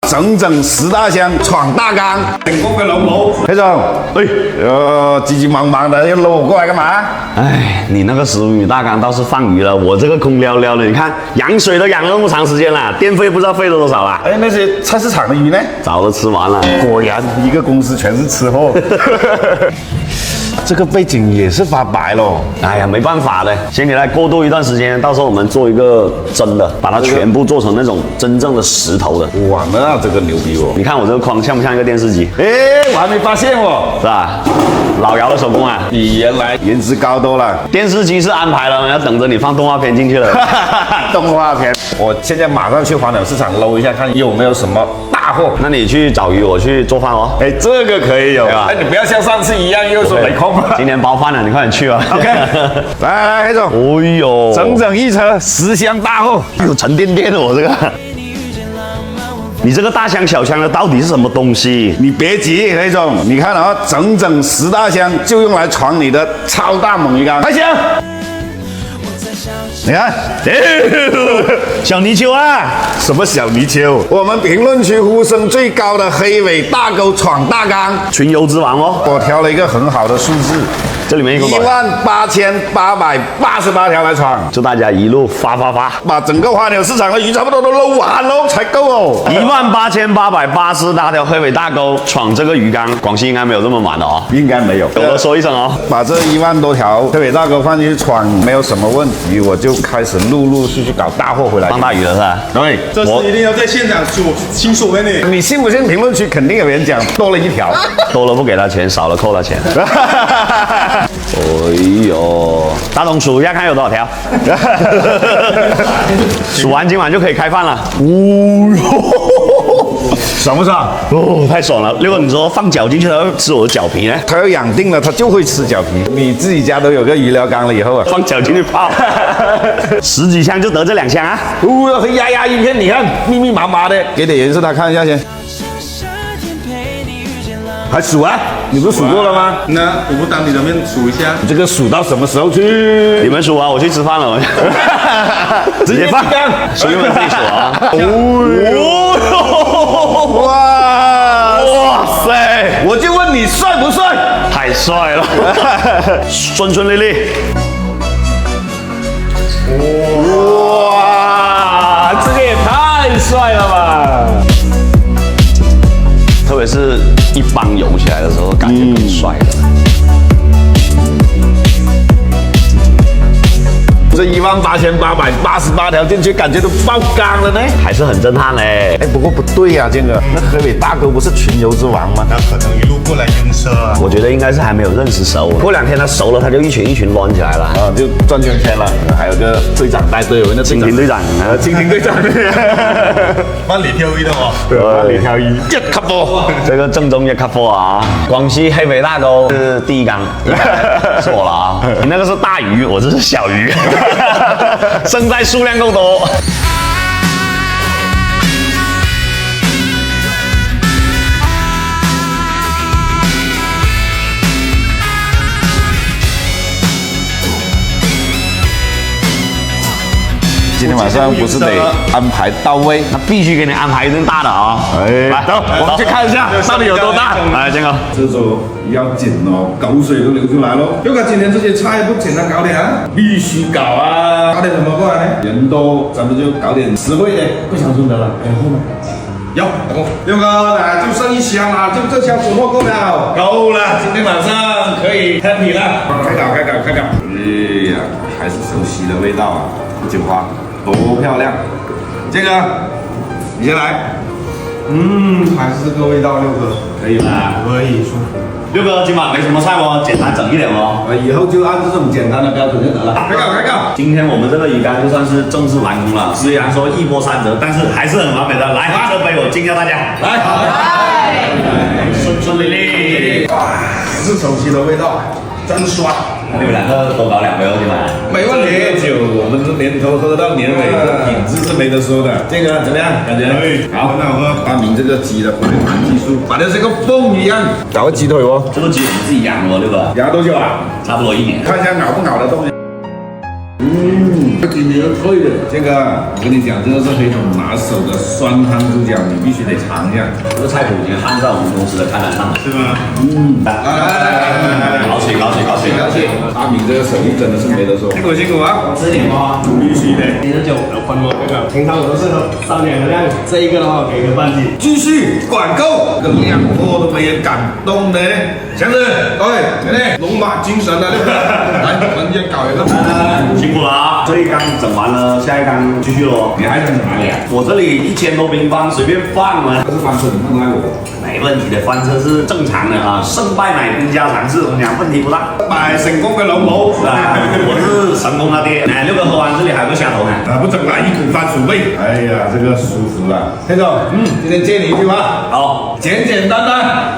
整整10大箱闯大缸，成功嘅老母。黑总，急急忙忙的要搂我过来干嘛？哎，你那个15米大缸倒是放鱼了，我这个空撩撩的，你看养水都养了那么长时间了，电费不知道费了多少了。哎，那些菜市场的鱼呢？早都吃完了。果然一个公司全是吃货。这个背景也是发白咯。哎呀，没办法的，先给它过渡一段时间，到时候我们做一个真的，把它全部做成那种真正的石头的。哇，那这个牛逼哦！你看我这个框像不像一个电视机？哎，我还没发现哦，是吧？老姚的手工啊，比原来颜值高多了。电视机是安排了，要等着你放动画片进去了。动画片，我现在马上去黄鸟市场搂一下，看有没有什么大货。那你去找鱼，我去做饭哦。哎，这个可以有，对吧？哎，你不要像上次一样又说没空。今天包饭了，你快点去吧。OK， 来，黑总。哎呦，整整一车10箱大货，有沉甸甸的我这个。你这个大箱小箱的到底是什么东西？你别急，黑总，你看啊，整整10大箱就用来闯你的超大猛鱼缸，开箱。你看，小泥鳅啊！什么小泥鳅？我们评论区呼声最高的黑尾大钩闯大缸，群游之王哦！我挑了一个很好的数字，这里面一共18888条来闯，祝大家一路发，把整个花鸟市场的鱼差不多都搂完喽才够哦。18888条黑尾大钩闯这个鱼缸，广西应该没有这么满的哦。应该没有，有的说一声哦。把这1万多条黑尾大钩放进去闯，没有什么问题，我就开始陆续搞大货回来。放大鱼了是吧？对，这次一定要在现场亲手给你。你信不信？评论区肯定有人讲多了1条，多了不给他钱，少了扣他钱。哎呦，大总数一下看有多少条？数完今晚就可以开饭了。哦哟，爽不爽？哦，太爽了！六哥，你说放脚进去，它会吃我的脚皮呢？他要养定了，他就会吃脚皮。你自己家都有个鱼疗缸了以后啊，放脚进去泡，10几箱就得这2箱啊！哦，压一片，你看密密麻麻的，给点颜色他看一下先。还数啊？你不是数过了吗？那我不当你的面数一下。你这个数到什么时候去？你们数啊，我去吃饭了。直接放，兄弟们自己数啊！哇塞！我就问你帅不帅？太帅了，顺顺利利。哇，这个也太帅了吧！特别是一帮游起来的时候，感觉更帅了。这18888条进去，感觉都爆缸了呢，还是很震撼嘞。哎，不过不对呀，建哥，那黑尾大钩不是群游之王吗？那可能一路过来晕车啊。我觉得应该是还没有认识熟，过2天他熟了，他就一群乱起来了。啊，就转圈圈了。还有个队长带队，我那蜻蜓队长，蜻蜓队长，万里挑一的哦。对，万里挑一，一級波。这个正宗一級波啊！广西黑尾大钩是第一缸，是我了啊！你那个是大鱼，我这是小鱼，胜在数量够多。今天晚上不是得安排到位？那必须给你安排一顿大的啊！哎，来，走，我们去看一下到底有多大。来，建哥，这手要紧哦，口水都流出来喽。六哥，今天这些菜不简单搞点啊？必须搞啊！搞点什么过来呢？人多，咱们就搞点实惠的，不想顺德了。哎，后面有，老公。六哥，来就剩1箱了，就这箱存货够了。够了，今天晚上可以 happy 了。开搞。哎呀，还是熟悉的味道啊！锦花多漂亮。建哥，你先来。还是这个味道，六哥。可以吧？可以说。六哥今晚没什么菜哦，简单整一点哦。以后就按这种简单的标准就得了。开搞。今天我们这个鱼竿就算是正式完工了，虽然说一波3折，但是还是很完美的。来，这杯我敬一下大家，来，顺利利。哇，还是熟悉的味道，真爽。你们2个多搞2杯哦，今晚。没问题。酒我们是年头喝到年尾，这品质是没得说的。建哥怎么样？感觉？好，很好喝。发明这个鸡的回弹技术，把它像个泵一样，搞个鸡腿哦。这个鸡我们自己养的哦，六哥，养多久啊？差不多1年。看一下咬不咬得动。今年可以的。这个我跟你讲，这个是黑总拿手的酸汤猪脚，你必须得尝一下。这个菜谱已经按在我们公司的菜单上了，是吗？来，高兴高兴高兴高兴！阿敏这个手艺真的是没得说，辛苦辛苦啊！吃点吗？必须的。你的酒有分吗？这个平常我都是喝3两的量，这一个的话给个半斤。继续管够，这个两货都没人感动的。祥子，哎，龙马精神啊！来，我们先搞一个。辛苦了啊！这一缸整完了，下一缸继续喽。你还想哪里啊？我这里1000多平方，随便放嘛。这是翻车，你放哪里？没问题的，翻车是正常的啊。胜败乃兵家常事，我讲问题不大。买成功的老母啊，我是成功的爹。哎，6个喝完，这里还有个虾头呢。啊，不整来一股番薯味。哎呀，这个舒服了。黑总，今天借你一句话，好，简简单单。